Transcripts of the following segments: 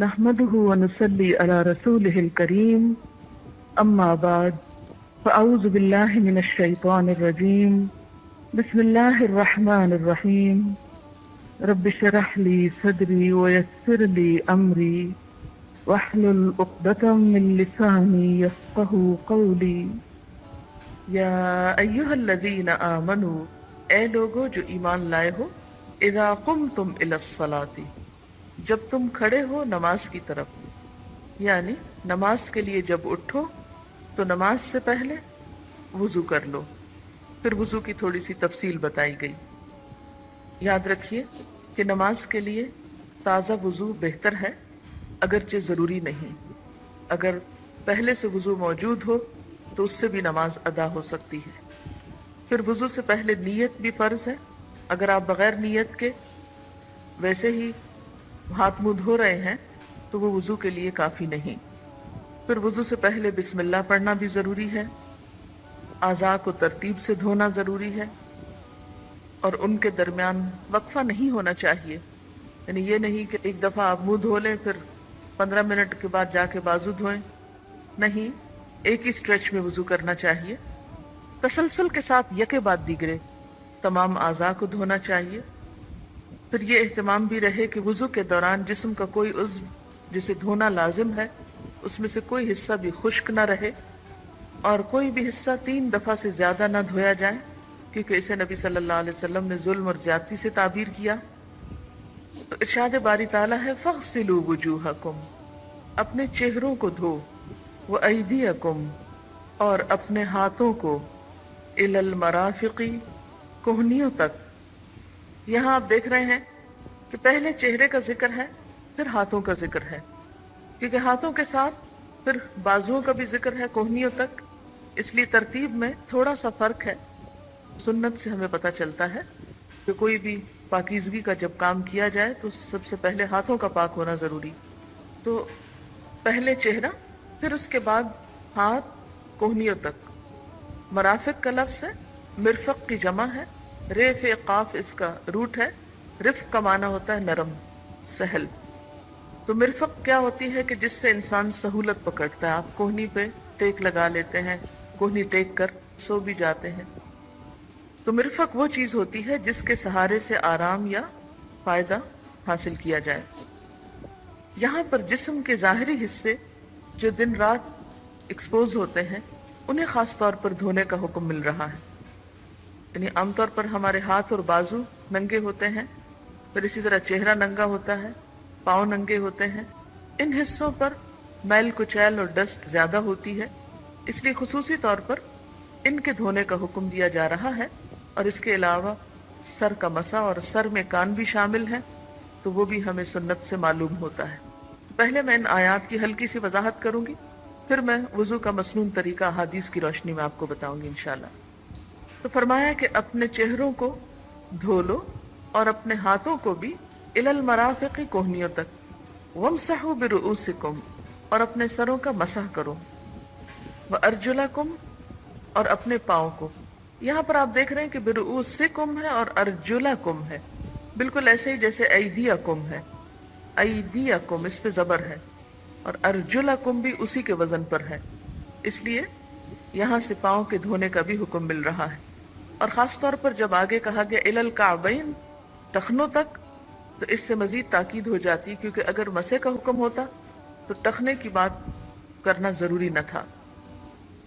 نحمده ونصلي على رسوله الكريم أما بعد فأعوذ بالله من الشيطان الرجيم بسم الله الرحمن الرحيم رب اشرح لي صدري ويسر لي أمري واحلل عقدة من لساني يفقهوا قولي یا ایہا الذین آمنوا، اے لوگو جو ایمان لائے ہو، اذا قمتم الی الصلاۃ، جب تم کھڑے ہو نماز کی طرف، یعنی نماز کے لیے جب اٹھو تو نماز سے پہلے وضو کر لو۔ پھر وضو کی تھوڑی سی تفصیل بتائی گئی۔ یاد رکھیے کہ نماز کے لیے تازہ وضو بہتر ہے، اگرچہ ضروری نہیں۔ اگر پہلے سے وضو موجود ہو تو اس سے بھی نماز ادا ہو سکتی ہے۔ پھر وضو سے پہلے نیت بھی فرض ہے۔ اگر آپ بغیر نیت کے ویسے ہی ہاتھ منہ دھو رہے ہیں تو وہ وضو کے لیے کافی نہیں۔ پھر وضو سے پہلے بسم اللہ پڑھنا بھی ضروری ہے۔ اعضاء کو ترتیب سے دھونا ضروری ہے، اور ان کے درمیان وقفہ نہیں ہونا چاہیے۔ یعنی یہ نہیں کہ ایک دفعہ آپ منہ دھو لیں پھر 15 منٹ کے بعد جا کے بازو دھوئیں، نہیں، ایک ہی سٹریچ میں وضو کرنا چاہیے۔ تسلسل کے ساتھ یکے بعد دیگرے تمام اعضاء کو دھونا چاہیے۔ پھر یہ اہتمام بھی رہے کہ وضو کے دوران جسم کا کوئی عضو جسے دھونا لازم ہے اس میں سے کوئی حصہ بھی خشک نہ رہے، اور کوئی بھی حصہ 3 دفعہ سے زیادہ نہ دھویا جائے، کیونکہ اسے نبی صلی اللہ علیہ وسلم نے ظلم اور زیادتی سے تعبیر کیا۔ تو ارشاد باری تعالیٰ ہے فَاغْسِلُوا وُجُوهَكُمْ، اپنے چہروں کو دھو، وَأَيْدِيَكُمْ، اور اپنے ہاتھوں کو، إِلَى الْمَرَافِقِ، کوہنیوں تک۔ یہاں آپ دیکھ رہے ہیں کہ پہلے چہرے کا ذکر ہے، پھر ہاتھوں کا ذکر ہے، کیونکہ ہاتھوں کے ساتھ پھر بازوؤں کا بھی ذکر ہے کوہنیوں تک، اس لیے ترتیب میں تھوڑا سا فرق ہے۔ سنت سے ہمیں پتہ چلتا ہے کہ کوئی بھی پاکیزگی کا جب کام کیا جائے تو سب سے پہلے ہاتھوں کا پاک ہونا ضروری۔ تو پہلے چہرہ، پھر اس کے بعد ہاتھ کوہنیوں تک۔ مرافق کا لفظ ہے، مرفق کی جمع ہے، ریف قاف اس کا روٹ ہے، رفق کا معنی ہوتا ہے نرم، سہل۔ تو مرفق کیا ہوتی ہے کہ جس سے انسان سہولت پکڑتا ہے۔ آپ کوہنی پہ ٹیک لگا لیتے ہیں، کوہنی ٹیک کر سو بھی جاتے ہیں۔ تو مرفق وہ چیز ہوتی ہے جس کے سہارے سے آرام یا فائدہ حاصل کیا جائے۔ یہاں پر جسم کے ظاہری حصے جو دن رات ایکسپوز ہوتے ہیں انہیں خاص طور پر دھونے کا حکم مل رہا ہے۔ یعنی عام طور پر ہمارے ہاتھ اور بازو ننگے ہوتے ہیں، پھر اسی طرح چہرہ ننگا ہوتا ہے، پاؤں ننگے ہوتے ہیں۔ ان حصوں پر میل کچیل اور ڈسٹ زیادہ ہوتی ہے، اس لیے خصوصی طور پر ان کے دھونے کا حکم دیا جا رہا ہے۔ اور اس کے علاوہ سر کا مسح اور سر میں کان بھی شامل ہے، تو وہ بھی ہمیں سنت سے معلوم ہوتا ہے۔ پہلے میں ان آیات کی ہلکی سی وضاحت کروں گی، پھر میں وضو کا مسنون طریقہ احادیث کی روشنی میں آپ کو بتاؤں گی انشاءاللہ۔ تو فرمایا کہ اپنے چہروں کو دھو لو اور اپنے ہاتھوں کو بھی الی المرافق، کوہنیوں تک، وامسحوا برؤوسکم، اور اپنے سروں کا مسح کرو، وارجلکم، اور اپنے پاؤں کو۔ یہاں پر آپ دیکھ رہے ہیں کہ برؤوسکم ہے اور ارجلکم ہے، بالکل ایسے ہی جیسے ایدیکم ہے۔ ایدیکم اس پہ زبر ہے، اور ارجلکم بھی اسی کے وزن پر ہے، اس لیے یہاں سے پاؤں کے دھونے کا بھی حکم مل رہا ہے۔ اور خاص طور پر جب آگے کہا گیا الی الکعبین، ٹخنوں تک، تو اس سے مزید تاکید ہو جاتی، کیونکہ اگر مسح کا حکم ہوتا تو ٹخنے کی بات کرنا ضروری نہ تھا۔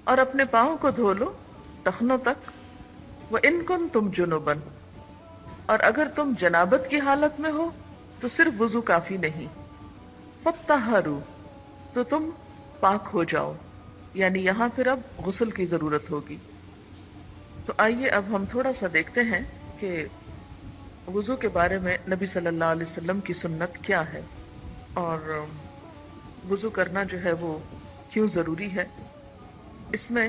اور اپنے پاؤں کو دھو لو ٹخنوں تک، وَإِن كُنتُمْ جُنُبًا، اور اگر تم جنابت کی حالت میں ہو تو صرف وضو کافی نہیں، فَطَّهَّرُوا، تو تم پاک ہو جاؤ، یعنی یہاں پھر اب غسل کی ضرورت ہوگی۔ تو آئیے اب ہم تھوڑا سا دیکھتے ہیں کہ وضو کے بارے میں نبی صلی اللہ علیہ وسلم کی سنت کیا ہے، اور وضو کرنا جو ہے وہ کیوں ضروری ہے۔ اس میں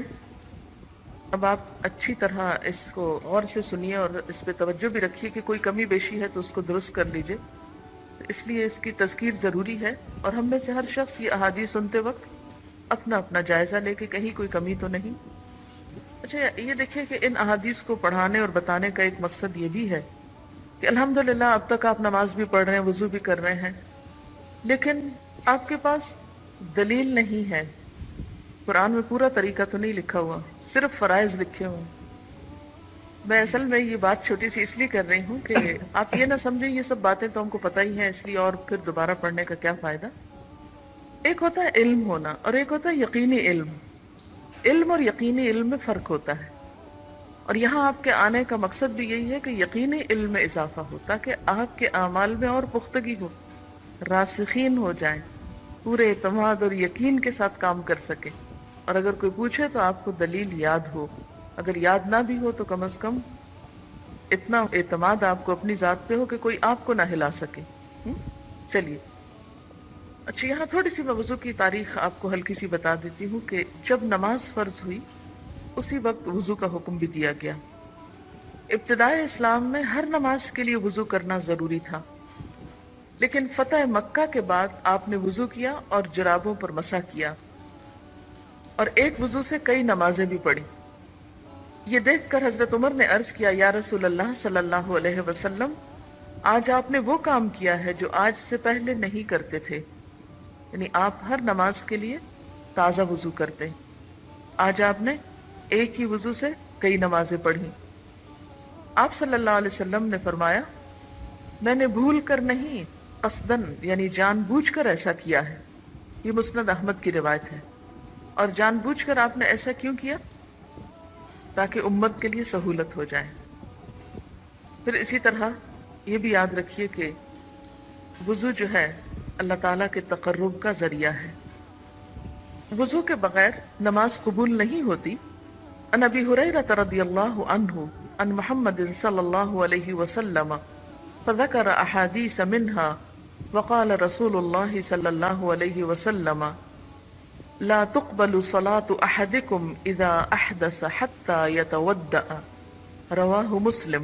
اب آپ اچھی طرح اس کو غور سے سنیے اور اس پہ توجہ بھی رکھیے کہ کوئی کمی بیشی ہے تو اس کو درست کر لیجئے، اس لیے اس کی تذکیر ضروری ہے۔ اور ہم میں سے ہر شخص یہ احادیث سنتے وقت اپنا اپنا جائزہ لے کے کہیں کوئی کمی تو نہیں۔ اچھا یہ دیکھیں کہ ان احادیث کو پڑھانے اور بتانے کا ایک مقصد یہ بھی ہے کہ الحمدللہ اب تک آپ نماز بھی پڑھ رہے ہیں، وضو بھی کر رہے ہیں، لیکن آپ کے پاس دلیل نہیں ہے، قرآن میں پورا طریقہ تو نہیں لکھا ہوا، صرف فرائض لکھے ہوئے ہیں۔ میں اصل میں یہ بات چھوٹی سی اس لیے کر رہی ہوں کہ آپ یہ نہ سمجھیں یہ سب باتیں تو ہم کو پتہ ہی ہیں اس لیے اور پھر دوبارہ پڑھنے کا کیا فائدہ۔ ایک ہوتا ہے علم ہونا اور ایک ہوتا ہے یقینی علم۔ علم اور یقینی علم میں فرق ہوتا ہے، اور یہاں آپ کے آنے کا مقصد بھی یہی ہے کہ یقینی علم میں اضافہ ہو تاکہ آپ کے اعمال میں اور پختگی ہو، راسخین ہو جائیں، پورے اعتماد اور یقین کے ساتھ کام کر سکے، اور اگر کوئی پوچھے تو آپ کو دلیل یاد ہو، اگر یاد نہ بھی ہو تو کم از کم اتنا اعتماد آپ کو اپنی ذات پہ ہو کہ کوئی آپ کو نہ ہلا سکے۔ چلیے، اچھا یہاں تھوڑی سی میں وضو کی تاریخ آپ کو ہلکی سی بتا دیتی ہوں کہ جب نماز فرض ہوئی اسی وقت وضو کا حکم بھی دیا گیا۔ ابتدائے اسلام میں ہر نماز کے لیے وضو کرنا ضروری تھا، لیکن فتح مکہ کے بعد آپ نے وضو کیا اور جرابوں پر مسح کیا، اور ایک وضو سے کئی نمازیں بھی پڑھی۔ یہ دیکھ کر حضرت عمر نے عرض کیا، یا رسول اللہ صلی اللہ علیہ وسلم، آج آپ نے وہ کام کیا ہے جو آج سے پہلے نہیں کرتے تھے، یعنی آپ ہر نماز کے لیے تازہ وضو کرتے، آج آپ نے ایک ہی وضو سے کئی نمازیں پڑھی۔ آپ صلی اللہ علیہ وسلم نے فرمایا، میں نے بھول کر نہیں، قصدن یعنی جان بوجھ کر ایسا کیا ہے۔ یہ مسند احمد کی روایت ہے۔ اور جان بوجھ کر آپ نے ایسا کیوں کیا؟ تاکہ امت کے لیے سہولت ہو جائے۔ پھر اسی طرح یہ بھی یاد رکھیے کہ وضو جو ہے اللہ تعالیٰ کے تقرب کا ذریعہ ہے، وضو کے بغیر نماز قبول نہیں ہوتی۔ عن ابی ہریرہ رضی اللہ عنہ عن محمد صلی اللہ علیہ وسلم فذكر احادیث منها وقال رسول اللہ صلی اللہ علیہ وسلم لا تقبل صلاة احدكم اذا احدث حتى يتودع، رواہ مسلم۔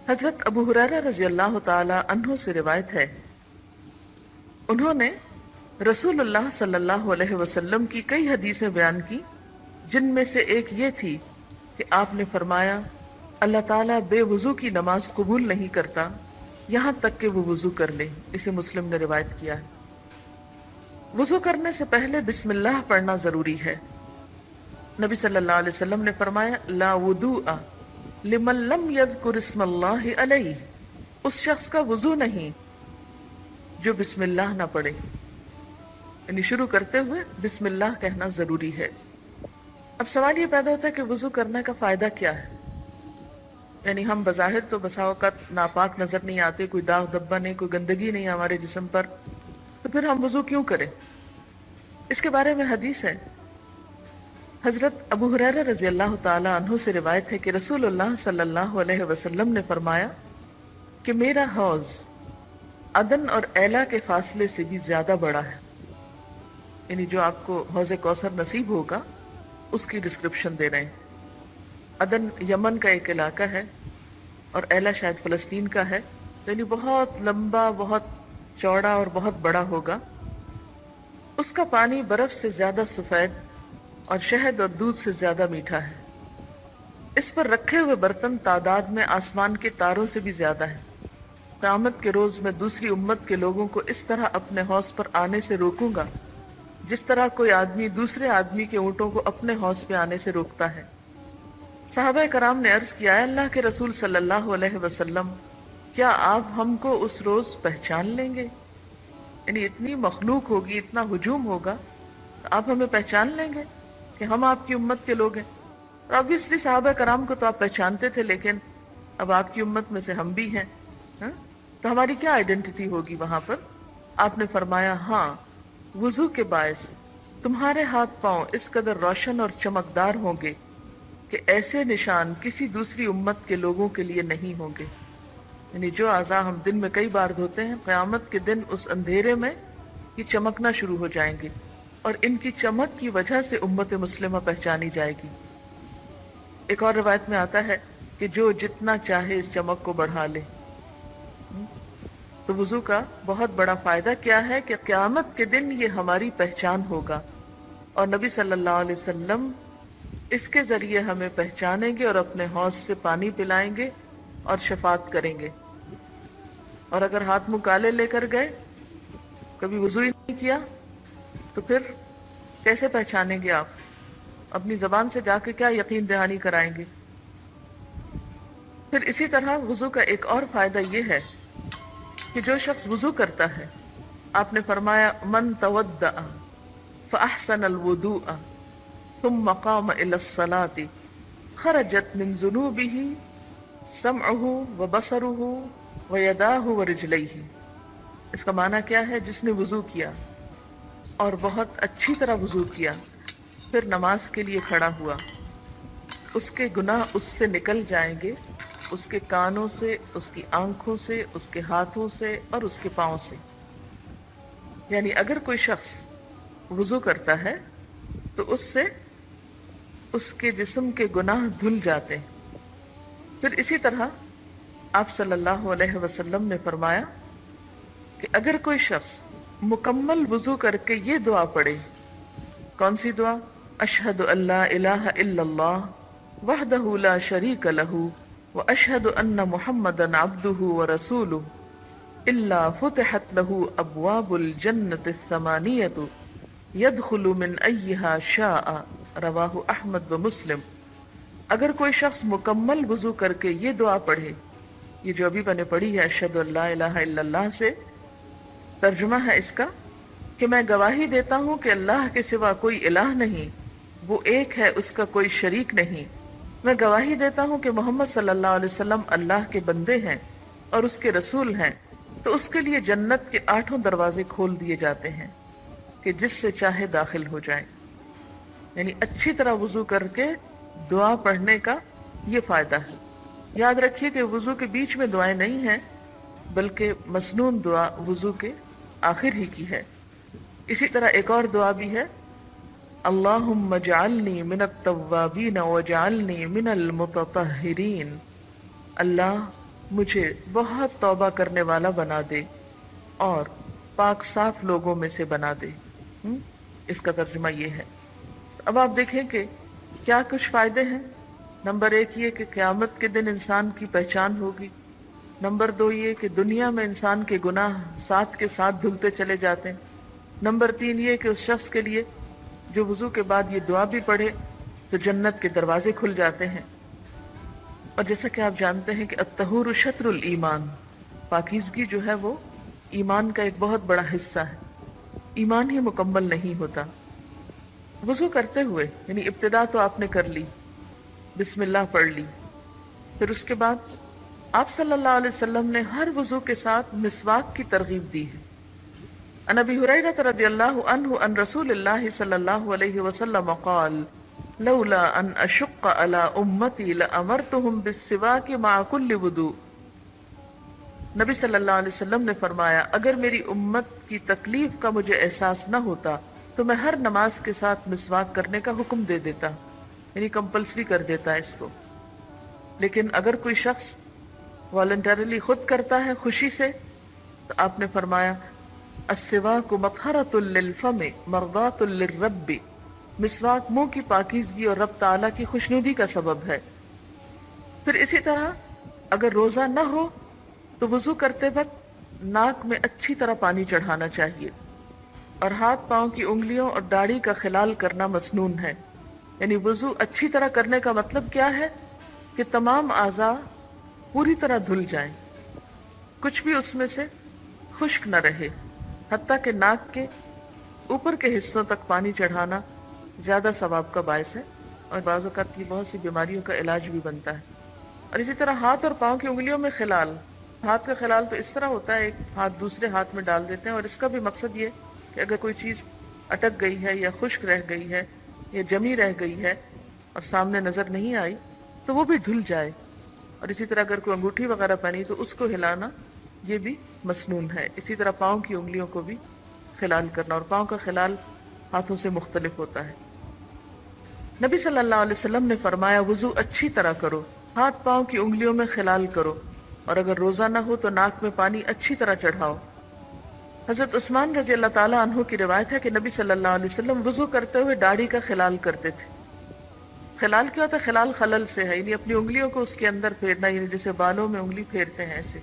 حضرت ابو ہریرہ رضی اللہ تعالی عنہ سے روایت ہے، انہوں نے رسول اللہ صلی اللہ علیہ وسلم کی کئی حدیثیں بیان کی، جن میں سے ایک یہ تھی کہ آپ نے فرمایا، اللہ تعالیٰ بے وضو کی نماز قبول نہیں کرتا یہاں تک کہ وہ وضو کر لے۔ اسے مسلم نے روایت کیا ہے۔ وضو کرنے سے پہلے بسم اللہ پڑھنا ضروری ہے۔ نبی صلی اللہ علیہ وسلم نے فرمایا، لا وضوء لمن لم یذکر اسم اللہ علیہ، اس شخص کا وضو نہیں جو بسم اللہ نہ پڑھے، یعنی شروع کرتے ہوئے بسم اللہ کہنا ضروری ہے۔ اب سوال یہ پیدا ہوتا ہے کہ وضو کرنے کا فائدہ کیا ہے؟ یعنی ہم بظاہر تو بسا اوقات ناپاک نظر نہیں آتے، کوئی داغ دھبا نہیں، کوئی گندگی نہیں ہمارے جسم پر، تو پھر ہم وضو کیوں کریں؟ اس کے بارے میں حدیث ہے، حضرت ابو ہریرہ رضی اللہ تعالی عنہ سے روایت ہے کہ رسول اللہ صلی اللہ علیہ وسلم نے فرمایا کہ میرا حوض عدن اور ایلا کے فاصلے سے بھی زیادہ بڑا ہے، یعنی جو آپ کو حوض کوثر نصیب ہوگا اس کی ڈسکرپشن دے رہے ہیں۔ عدن یمن کا ایک علاقہ ہے اور ایلا شاید فلسطین کا ہے، یعنی بہت لمبا، بہت چوڑا اور بہت بڑا ہوگا۔ اس کا پانی برف سے زیادہ سفید اور شہد اور دودھ سے زیادہ میٹھا ہے۔ اس پر رکھے ہوئے برتن تعداد میں آسمان کے تاروں سے بھی زیادہ ہیں۔ قیامت کے روز میں دوسری امت کے لوگوں کو اس طرح اپنے حوض پر آنے سے روکوں گا جس طرح کوئی آدمی دوسرے آدمی کے اونٹوں کو اپنے حوض پہ آنے سے روکتا ہے۔ صحابہ کرام نے عرض کیا، اللہ کے رسول صلی اللہ علیہ وسلم، کیا آپ ہم کو اس روز پہچان لیں گے؟ یعنی اتنی مخلوق ہوگی، اتنا ہجوم ہوگا، تو آپ ہمیں پہچان لیں گے کہ ہم آپ کی امت کے لوگ ہیں؟ اور obviously صحابہ کرام کو تو آپ پہچانتے تھے، لیکن اب آپ کی امت میں سے ہم بھی ہیں، تو ہماری کیا آئیڈینٹی ہوگی وہاں پر؟ آپ نے فرمایا، ہاں، وضو کے باعث تمہارے ہاتھ پاؤں اس قدر روشن اور چمکدار ہوں گے کہ ایسے نشان کسی دوسری امت کے لوگوں کے لیے نہیں ہوں گے۔ یعنی جو اعضاء ہم دن میں کئی بار دھوتے ہیں، قیامت کے دن اس اندھیرے میں یہ چمکنا شروع ہو جائیں گے، اور ان کی چمک کی وجہ سے امت مسلمہ پہچانی جائے گی۔ ایک اور روایت میں آتا ہے کہ جو جتنا چاہے اس چمک کو بڑھا لے۔ تو وضو کا بہت بڑا فائدہ کیا ہے کہ قیامت کے دن یہ ہماری پہچان ہوگا، اور نبی صلی اللہ علیہ وسلم اس کے ذریعے ہمیں پہچانیں گے اور اپنے حوض سے پانی پلائیں گے اور شفاعت کریں گے۔ اور اگر ہاتھ منہ کالے لے کر گئے کبھی وضو ہی نہیں کیا تو پھر کیسے پہچانیں گے آپ؟ اپنی زبان سے جا کے کیا یقین دہانی کرائیں گے؟ پھر اسی طرح وضو کا ایک اور فائدہ یہ ہے کہ جو شخص وضو کرتا ہے، آپ نے فرمایا من تودع فاحسن الوضوء ثم قام الى الصلاة خرجت من ذنوبه سمعه وبصره ويداه ورجليه۔ اس کا معنی کیا ہے؟ جس نے وضو کیا اور بہت اچھی طرح وضو کیا، پھر نماز کے لیے کھڑا ہوا، اس کے گناہ اس سے نکل جائیں گے، اس کے کانوں سے، اس کی آنکھوں سے، اس کے ہاتھوں سے اور اس کے پاؤں سے۔ یعنی اگر کوئی شخص وضو کرتا ہے تو اس سے اس کے جسم کے گناہ دھل جاتے ہیں۔ پھر اسی طرح آپ صلی اللہ علیہ وسلم نے فرمایا کہ اگر کوئی شخص مکمل وضو کر کے یہ دعا پڑھے، کون سی دعا؟ اشہد ان لا الہ الا اللہ وحدہ لا شریک لہ واشہد ان محمدا عبدہ ورسولہ الا فتحت لہ ابواب الجنۃ الثمانیۃ یدخل من ایہا شاء، رواہ احمد و مسلم۔ اگر کوئی شخص مکمل وضو کر کے یہ دعا پڑھے، یہ جو ابھی میں نے پڑھی ہے اشہد ان لا الہ الا اللہ سے، ترجمہ ہے اس کا کہ میں گواہی دیتا ہوں کہ اللہ کے سوا کوئی الہ نہیں، وہ ایک ہے، اس کا کوئی شریک نہیں۔ میں گواہی دیتا ہوں کہ محمد صلی اللہ علیہ وسلم اللہ کے بندے ہیں اور اس کے رسول ہیں، تو اس کے لیے جنت کے 8 دروازے کھول دیے جاتے ہیں کہ جس سے چاہے داخل ہو جائے۔ یعنی اچھی طرح وضو کر کے دعا پڑھنے کا یہ فائدہ ہے۔ یاد رکھیے کہ وضو کے بیچ میں دعائیں نہیں ہیں، بلکہ مسنون دعا وضو کے آخر ہی کی ہے۔ اسی طرح ایک اور دعا بھی ہے، اللہم اجعلنی من التوابین واجعلنی من المتطہرین، اللہ مجھے بہت توبہ کرنے والا بنا دے اور پاک صاف لوگوں میں سے بنا دے۔ اس کا ترجمہ یہ ہے۔ اب آپ دیکھیں کہ کیا کچھ فائدے ہیں۔ نمبر 1 یہ کہ قیامت کے دن انسان کی پہچان ہوگی۔ نمبر 2 یہ کہ دنیا میں انسان کے گناہ ساتھ کے ساتھ دھلتے چلے جاتے ہیں۔ نمبر 3 یہ کہ اس شخص کے لیے جو وضو کے بعد یہ دعا بھی پڑھے تو جنت کے دروازے کھل جاتے ہیں۔ اور جیسا کہ آپ جانتے ہیں کہ الطہور شطر الایمان، پاکیزگی جو ہے وہ ایمان کا ایک بہت بڑا حصہ ہے۔ ایمان ہی مکمل نہیں ہوتا۔ وضو کرتے ہوئے یعنی ابتدا تو آپ نے کر لی، بسم اللہ پڑھ لی، پھر اس کے بعد آپ صلی اللہ علیہ وسلم نے ہر وضو کے ساتھ مسواک کی ترغیب دی ہے۔ عن ابی ہریرہ رضی اللہ عنہ عن رسول اللہ صلی اللہ علیہ وسلم قال لولا ان اشق علی امتی لامرتهم بالسواک مع کل وضوء۔ نبی صلی اللہ علیہ وسلم نے فرمایا اگر میری امت کی تکلیف کا مجھے احساس نہ ہوتا تو میں ہر نماز کے ساتھ مسواک کرنے کا حکم دے دیتا، یعنی کمپلسری کر دیتا اس کو۔ لیکن اگر کوئی شخص والنٹریلی خود کرتا ہے خوشی سے تو آپ نے فرمایا السواک مطہرۃ للفم مرضات للرب، مسواک منہ کی پاکیزگی اور رب تعالیٰ کی خوشنودی کا سبب ہے۔ پھر اسی طرح اگر روزہ نہ ہو تو وضو کرتے وقت ناک میں اچھی طرح پانی چڑھانا چاہیے، اور ہاتھ پاؤں کی انگلیوں اور داڑھی کا خلال کرنا مسنون ہے۔ یعنی وضو اچھی طرح کرنے کا مطلب کیا ہے کہ تمام اعضاء پوری طرح دھل جائیں، کچھ بھی اس میں سے خشک نہ رہے، حتیٰ کہ ناک کے اوپر کے حصوں تک پانی چڑھانا زیادہ ثواب کا باعث ہے، اور بعض اوقات یہ بہت سی بیماریوں کا علاج بھی بنتا ہے۔ اور اسی طرح ہاتھ اور پاؤں کی انگلیوں میں خلال، ہاتھ کا خلال تو اس طرح ہوتا ہے ایک ہاتھ دوسرے ہاتھ میں ڈال دیتے ہیں، اور اس کا بھی مقصد یہ کہ اگر کوئی چیز اٹک گئی ہے یا خشک رہ گئی ہے یا جمی رہ گئی ہے اور سامنے نظر نہیں آئی تو وہ بھی دھل جائے۔ اور اسی طرح اگر کوئی انگوٹھی وغیرہ پہنی تو اس کو ہلانا یہ بھی مسنون ہے۔ اسی طرح پاؤں کی انگلیوں کو بھی خلال کرنا، اور پاؤں کا خلال ہاتھوں سے مختلف ہوتا ہے۔ نبی صلی اللہ علیہ وسلم نے فرمایا وضو اچھی طرح کرو، ہاتھ پاؤں کی انگلیوں میں خلال کرو، اور اگر روزہ نہ ہو تو ناک میں پانی اچھی طرح چڑھاؤ۔ حضرت عثمان رضی اللہ تعالیٰ عنہ کی روایت ہے کہ نبی صلی اللہ علیہ وسلم وضو کرتے ہوئے داڑھی کا خلال کرتے تھے۔ خلال کیا ہوتا ہے؟ خلال خلل سے ہے، یعنی اپنی انگلیوں کو اس کے اندر پھیرنا، یعنی جیسے بالوں میں انگلی پھیرتے ہیں ایسے۔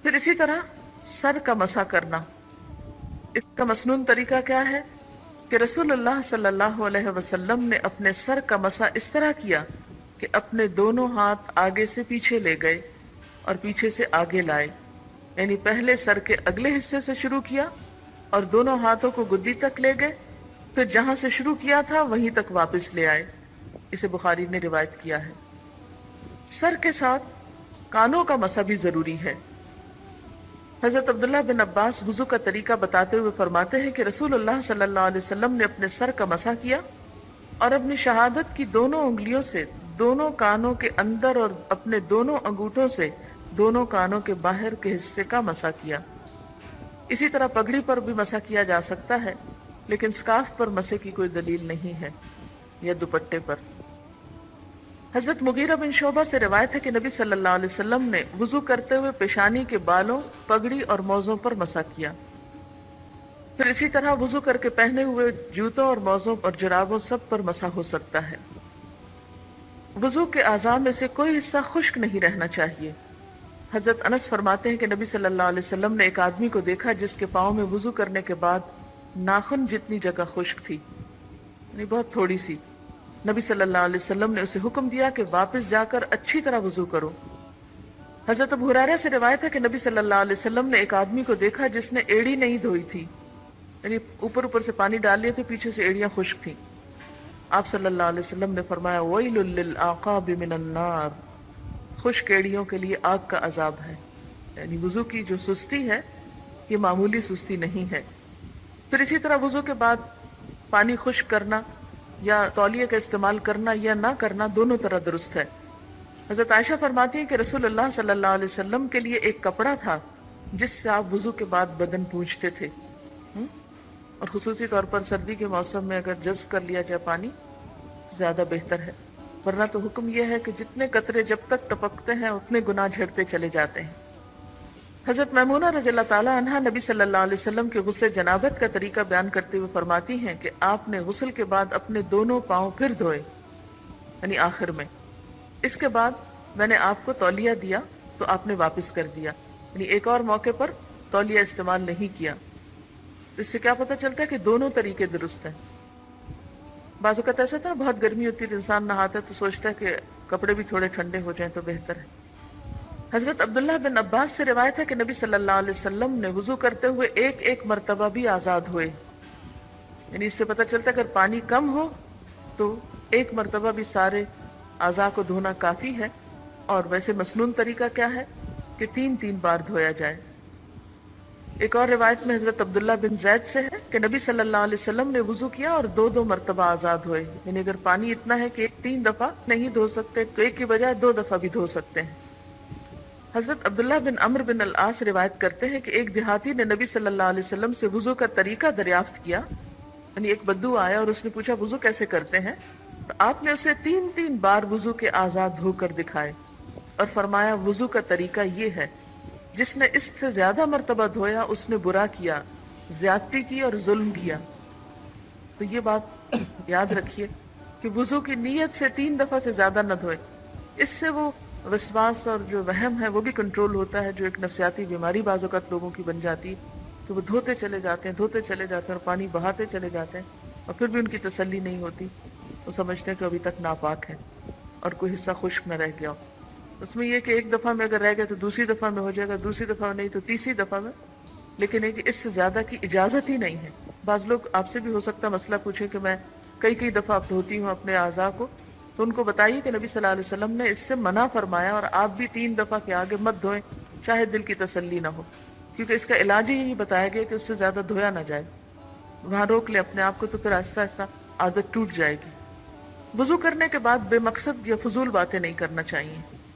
پھر اسی طرح سر کا مسح کرنا، اس کا مسنون طریقہ کیا ہے کہ رسول اللہ صلی اللہ علیہ وسلم نے اپنے سر کا مسح اس طرح کیا کہ اپنے دونوں ہاتھ آگے سے پیچھے لے گئے اور پیچھے سے آگے لائے، یعنی پہلے سر کے اگلے حصے سے شروع کیا اور دونوں ہاتھوں کو گدی تک لے گئے، پھر جہاں سے شروع کیا تھا وہیں تک واپس لے آئے۔ اسے بخاری نے روایت کیا ہے۔ سر کے ساتھ کانوں کا مسح بھی ضروری ہے۔ حضرت عبداللہ بن عباس وضو کا طریقہ بتاتے ہوئے فرماتے ہیں کہ رسول اللہ صلی اللہ علیہ وسلم نے اپنے سر کا مسح کیا اور اپنی شہادت کی دونوں انگلیوں سے دونوں کانوں کے اندر اور اپنے دونوں انگوٹھوں سے دونوں کانوں کے باہر کے حصے کا مسح کیا۔ اسی طرح پگڑی پر بھی مسح کیا جا سکتا ہے، لیکن سکارف پر مسح کی کوئی دلیل نہیں ہے، یا دوپٹے پر۔ حضرت مغیرہ بن شعبہ سے روایت ہے کہ نبی صلی اللہ علیہ وسلم نے وضو کرتے ہوئے پیشانی کے بالوں، پگڑی اور موزوں پر مسح کیا۔ پھر اسی طرح وضو کر کے پہنے ہوئے جوتوں اور موزوں اور جرابوں سب پر مسح ہو سکتا ہے۔ وضو کے اعضاء میں سے کوئی حصہ خشک نہیں رہنا چاہیے۔ حضرت انس فرماتے ہیں کہ نبی صلی اللہ علیہ وسلم نے ایک آدمی کو دیکھا جس کے پاؤں میں وضو کرنے کے بعد ناخن جتنی جگہ خشک تھی، یعنی بہت تھوڑی سی۔ نبی صلی اللہ علیہ وسلم نے اسے حکم دیا کہ واپس جا کر اچھی طرح وضو کرو۔ حضرت ابو ہریرہ سے روایت ہے کہ نبی صلی اللہ علیہ وسلم نے ایک آدمی کو دیکھا جس نے ایڑی نہیں دھوئی تھی، یعنی اوپر سے پانی ڈال لیا تو پیچھے سے ایڑیاں خشک تھیں۔ آپ صلی اللہ علیہ وسلم نے فرمایا وَيْلٌ لِّلْأَعْقَابِ مِنَ النَّارِ، خشک ایڑیوں کے لیے آگ کا عذاب ہے۔ یعنی وضو کی جو سستی ہے یہ معمولی سستی نہیں ہے۔ پھر اسی طرح وضو کے بعد پانی خشک کرنا یا تولیے کا استعمال کرنا یا نہ کرنا دونوں طرح درست ہے۔ حضرت عائشہ فرماتی ہیں کہ رسول اللہ صلی اللہ علیہ وسلم کے لیے ایک کپڑا تھا جس سے آپ وضو کے بعد بدن پونچھتے تھے، اور خصوصی طور پر سردی کے موسم میں اگر جذب کر لیا جائے پانی زیادہ بہتر ہے، ورنہ تو حکم یہ ہے کہ جتنے قطرے جب تک ٹپکتے ہیں اتنے گناہ جھڑتے چلے جاتے ہیں۔ حضرت میمونہ رضی اللہ تعالی عنہا نبی صلی اللہ علیہ وسلم کے غسل جنابت کا طریقہ بیان کرتے ہوئے فرماتی ہیں کہ آپ نے غسل کے بعد اپنے دونوں پاؤں پھر دھوئے، یعنی آخر میں۔ اس کے بعد میں نے آپ کو تولیہ دیا تو آپ نے واپس کر دیا، یعنی ایک اور موقع پر تولیہ استعمال نہیں کیا۔ اس سے کیا پتہ چلتا ہے کہ دونوں طریقے درست ہیں۔ بعض اوقات ایسا تھا بہت گرمی ہوتی ہے، انسان نہاتا ہے تو سوچتا ہے کہ کپڑے بھی تھوڑے ٹھنڈے ہو جائیں تو بہتر ہے۔ حضرت عبداللہ بن عباس سے روایت ہے کہ نبی صلی اللہ علیہ وسلم نے وضو کرتے ہوئے ایک ایک مرتبہ بھی آزاد ہوئے، یعنی اس سے پتہ چلتا ہے اگر پانی کم ہو تو ایک مرتبہ بھی سارے اعضاء کو دھونا کافی ہے۔ اور ویسے مسنون طریقہ کیا ہے کہ 3 بار دھویا جائے۔ ایک اور روایت میں حضرت عبداللہ بن زید سے ہے کہ نبی صلی اللہ علیہ وسلم نے وضو کیا اور 2 مرتبہ آزاد ہوئے، یعنی اگر پانی اتنا ہے کہ 3 دفعہ نہیں دھو سکتے تو ایک کی بجائے 2 دفعہ بھی دھو سکتے ہیں۔ حضرت عبداللہ بن عمرو بن العاص روایت کرتے ہیں کہ ایک دیہاتی نے نبی صلی اللہ علیہ وسلم سے وضو کا طریقہ دریافت کیا، یعنی ایک بدو آیا اور اس نے پوچھا وضو کیسے کرتے ہیں، تو آپ نے اسے 3 بار وضو کے اعضاء دھو کر دکھائے اور فرمایا وضو کا طریقہ یہ ہے، جس نے اس سے زیادہ مرتبہ دھویا اس نے برا کیا، زیادتی کی اور ظلم کیا۔ تو یہ بات یاد رکھیے کہ وضو کی نیت سے 3 دفعہ سے زیادہ نہ دھوئے، اس سے وہ وسواس اور جو وہم ہے وہ بھی کنٹرول ہوتا ہے، جو ایک نفسیاتی بیماری بعض اوقات لوگوں کی بن جاتی ہے کہ وہ دھوتے چلے جاتے ہیں اور پانی بہاتے چلے جاتے ہیں اور پھر بھی ان کی تسلی نہیں ہوتی، وہ سمجھتے ہیں کہ ابھی تک ناپاک ہے اور کوئی حصہ خشک نہ رہ گیا ہو۔ اس میں یہ کہ ایک دفعہ میں اگر رہ گیا تو دوسری دفعہ میں ہو جائے گا، دوسری دفعہ نہیں تو تیسری دفعہ میں، لیکن ایک اس سے زیادہ کی اجازت ہی نہیں ہے۔ بعض لوگ آپ سے بھی ہو سکتا مسئلہ پوچھیں کہ میں کئی دفعہ اب دھوتی ہوں اپنے اعضاء کو، تو ان کو بتائیے کہ نبی صلی اللہ علیہ وسلم نے اس سے منع فرمایا اور آپ بھی 3 دفعہ کے آگے مت دھوئیں، چاہے دل کی تسلی نہ ہو، کیونکہ اس کا علاج ہی یہی بتایا گیا کہ اس سے زیادہ دھویا نہ جائے۔ وہاں روک لیں اپنے آپ کو تو پھر آہستہ آہستہ عادت ٹوٹ جائے گی۔ وضو کرنے کے بعد بے مقصد یا فضول باتیں نہیں کرنا چاہیے۔